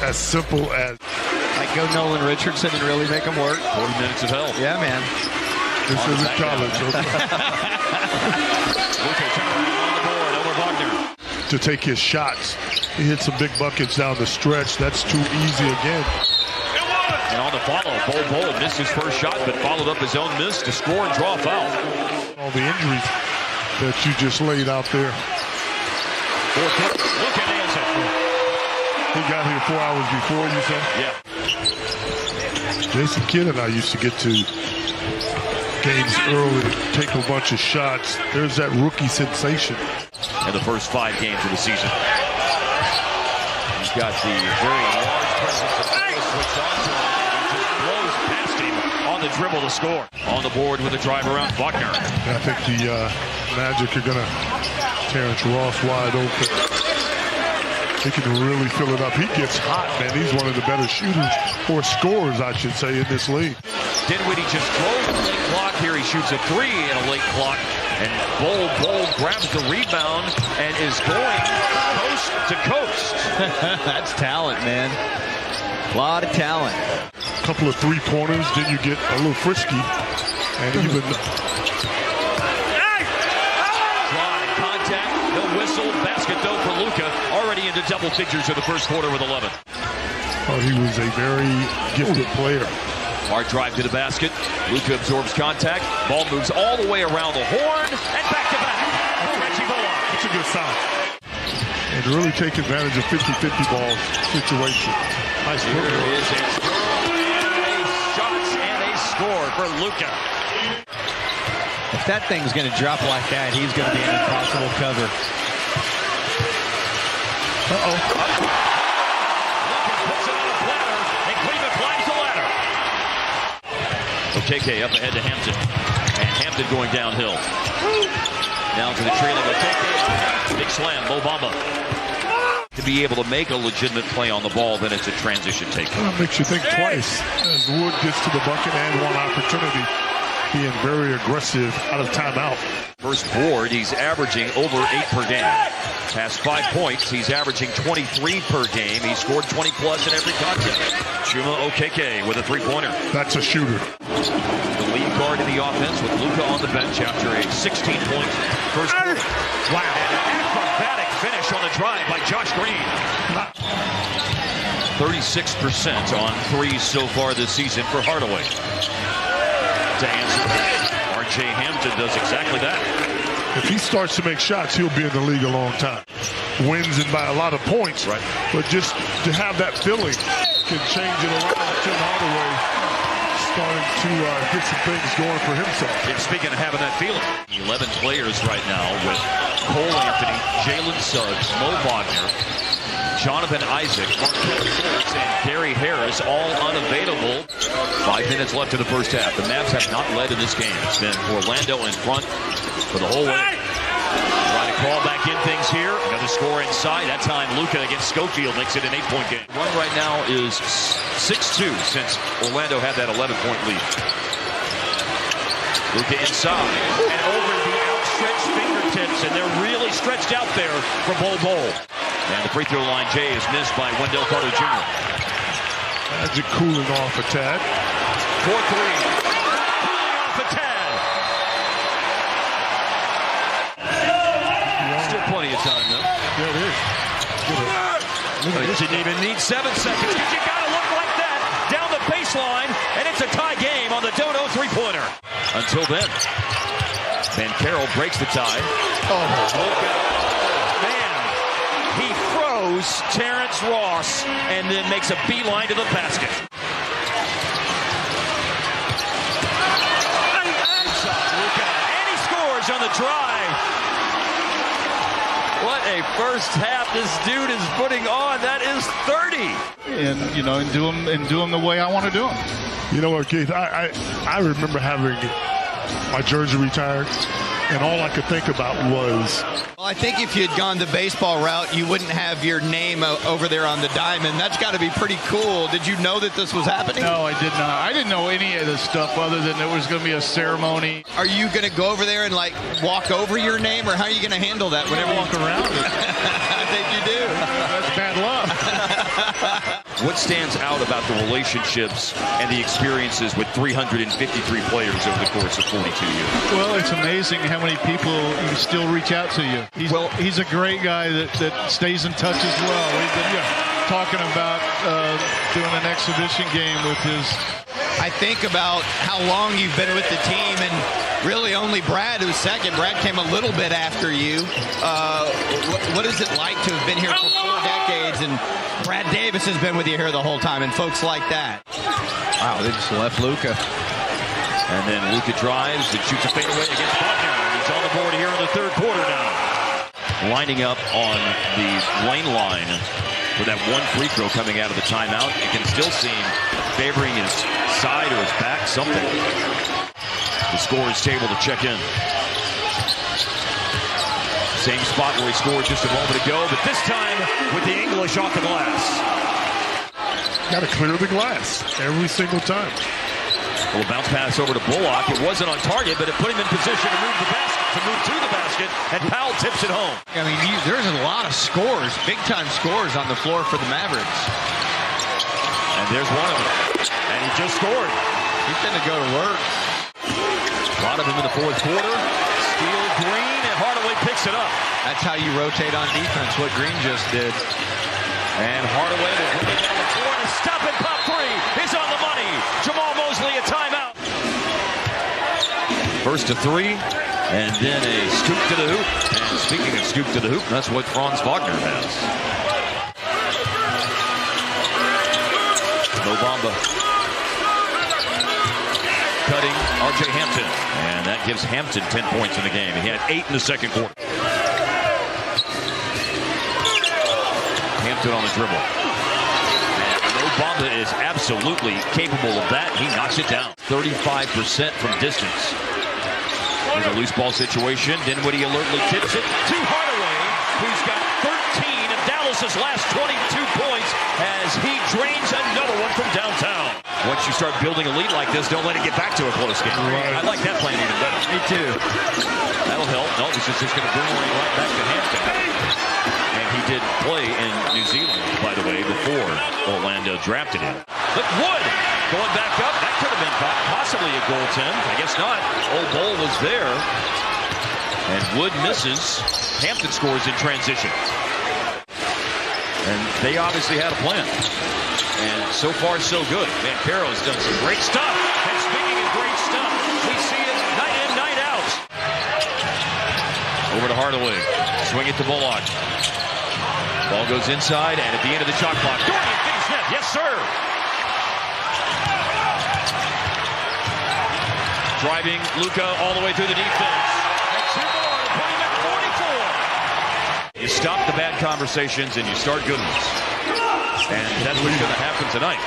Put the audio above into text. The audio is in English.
as simple as... Like go Nolan Richardson and really make him work. 40 minutes of hell. Yeah, man. This isn't college. Okay? Luka on the board over Wagner. To take his shots. He hit some big buckets down the stretch. That's too easy again. And on the follow, Bol missed his first shot, but followed up his own miss to score and draw a foul. All the injuries that you just laid out there. Luka nails it. He got here 4 hours before, you said? Yeah. Jason Kidd and I used to get to games early, take a bunch of shots. There's that rookie sensation. In the first 5 games of the season. He's got the very large presence of switched on to him. He just blows past him on the dribble to score. On the board with a drive around Wagner. I think the Magic are going to Terrence Ross wide open. He can really fill it up. He gets hot, man. He's one of the better shooters, or scorers, I should say, in this league. Dinwiddie just drove the late clock here. He shoots a 3 in a late clock. And Bol grabs the rebound and is going coast to coast. That's talent, man. A lot of talent. A couple of three-pointers, then you get a little frisky. And even... Drive, contact, no whistle, basket though for Luka. Already into double figures in the first quarter with 11. Oh, he was a very gifted player. Hard drive to the basket. Luka absorbs contact. Ball moves all the way around the horn and back to back. That's a good sign. And really take advantage of 50-50 ball situation. Nice Here is a shots and a score for Luka. If that thing's going to drop like that, he's going to be an impossible cover. Uh-oh. Okeke up ahead to Hampton. And Hampton going downhill. Down to the trailing Okeke. Big slam, Mo Bamba. To be able to make a legitimate play on the ball, then it's a transition take. Well, makes you think twice as Wood gets to the bucket and one opportunity. Being very aggressive out of timeout. First board, he's averaging over 8 per game. Past 5 points, he's averaging 23 per game. He scored 20 plus in every contest. Chuma Okeke with a 3-pointer. That's a shooter. The lead guard in the offense with Luka on the bench after a 16-point first quarter. Wow. And an acrobatic finish on the drive by Josh Green. 36% on threes so far this season for Hardaway. To answer, R.J. Hampton does exactly that. If he starts to make shots, he'll be in the league a long time. Wins and by a lot of points, right? But just to have that feeling can change it around. Tim Hardaway starting to get some things going for himself. And speaking of having that feeling, 11 players right now with Cole Anthony, Jalen Suggs, Mo Wagner, Jonathan Isaac, Markelle Fultz, and Gary Harris all unavailable. 5 minutes left in the first half. The Mavs have not led in this game. It's been Orlando in front for the whole way. Trying to crawl back in things here. Another score inside. That time Luka against Schofield makes it an 8-point game. Run right now is 6-2 since Orlando had that 11-point lead. Luka inside and over the outstretched fingertips, and they're really stretched out there for Bol. And the free throw line, Jay, is missed by Wendell Carter Jr. Magic cooling off a tad. 4-3. Cooling off a tad. Still plenty of time, though. Yeah, it is. It didn't even need 7 seconds. You got to look like that down the baseline, and it's a tie game on the Dodo three-pointer. Until then, Van Carroll breaks the tie. He throws Terrence Ross and then makes a beeline to the basket. And he scores on the drive. What a first half this dude is putting on. That is 30. And, you know, and do them the way I want to do them. You know what, Keith? I remember having my jersey retired, and all I could think about was... Well, I think if you had gone the baseball route, you wouldn't have your name over there on the diamond. That's got to be pretty cool. Did you know that this was happening? No, I did not. I didn't know any of this stuff other than there was going to be a ceremony. Are you going to go over there and, like, walk over your name, or how are you going to handle that? Whenever you walk around it. I think you do. That's bad luck. What stands out about the relationships and the experiences with 353 players over the course of 42 years? Well, it's amazing how many people still reach out to you. He's a great guy that stays in touch as well. We've been talking about doing an exhibition game with his. I think about how long you've been with the team, and really only Brad who's second. Brad came a little bit after you. What is it like to have been here for 4 decades, and Brad Davis has been with you here the whole time, and folks like that? Wow, they just left Luka. And then Luka drives and shoots a fadeaway against Buckner. He's on the board here in the third quarter now. Lining up on the lane line with that one free throw coming out of the timeout. It can still seem favoring his side or his back, something. The scorer's table to check in. Same spot where he scored just a moment ago, but this time with the English off the glass. Got to clear the glass every single time. Well, a bounce pass over to Bullock. It wasn't on target, but it put him in position to move to the basket, and Powell tips it home. I mean, there's a lot of scores, big-time scores on the floor for the Mavericks. And there's one of them. And he just scored. He's going to go to work. A lot of them in the fourth quarter. Steal Green, and Hardaway picks it up. That's how you rotate on defense, what Green just did. And Hardaway will bring it down the floor, and a stop and pop three is on the money. Jamal Mosley, a timeout. First to three, and then a scoop to the hoop. And speaking of scoop to the hoop, that's what Franz Wagner has. Mo Bamba cutting R.J. Hampton, and that gives Hampton 10 points in the game. He had 8 in the second quarter. Hampton on the dribble. And Mo Bamba is absolutely capable of that. He knocks it down. 35% from distance. There's a loose ball situation. Dinwiddie alertly tips it to Hardaway, who's got 13 of Dallas's last 22 points as he drains another one from downtown. Once you start building a lead like this, don't let it get back to a close game. Right. I like that plan even better. Me too. That'll help. No, this is just going to boomerang right back to Hampton. And he did play in New Zealand, by the way, before Orlando drafted him. But Wood going back up. That could have been possibly a goaltend. I guess not. Old Bull was there. And Wood misses. Hampton scores in transition. And they obviously had a plan. And so far, so good. Banchero's done some great stuff. And speaking of great stuff, we see it night in, night out. Over to Hardaway. Swing it to Bullock. Ball goes inside, and at the end of the shot clock, Dorian Finney-Smith. Yes, sir. Driving Luka all the way through the defense. And 2 more to put him at 44. You stop the bad conversations and you start good ones. And that's what's going to happen tonight.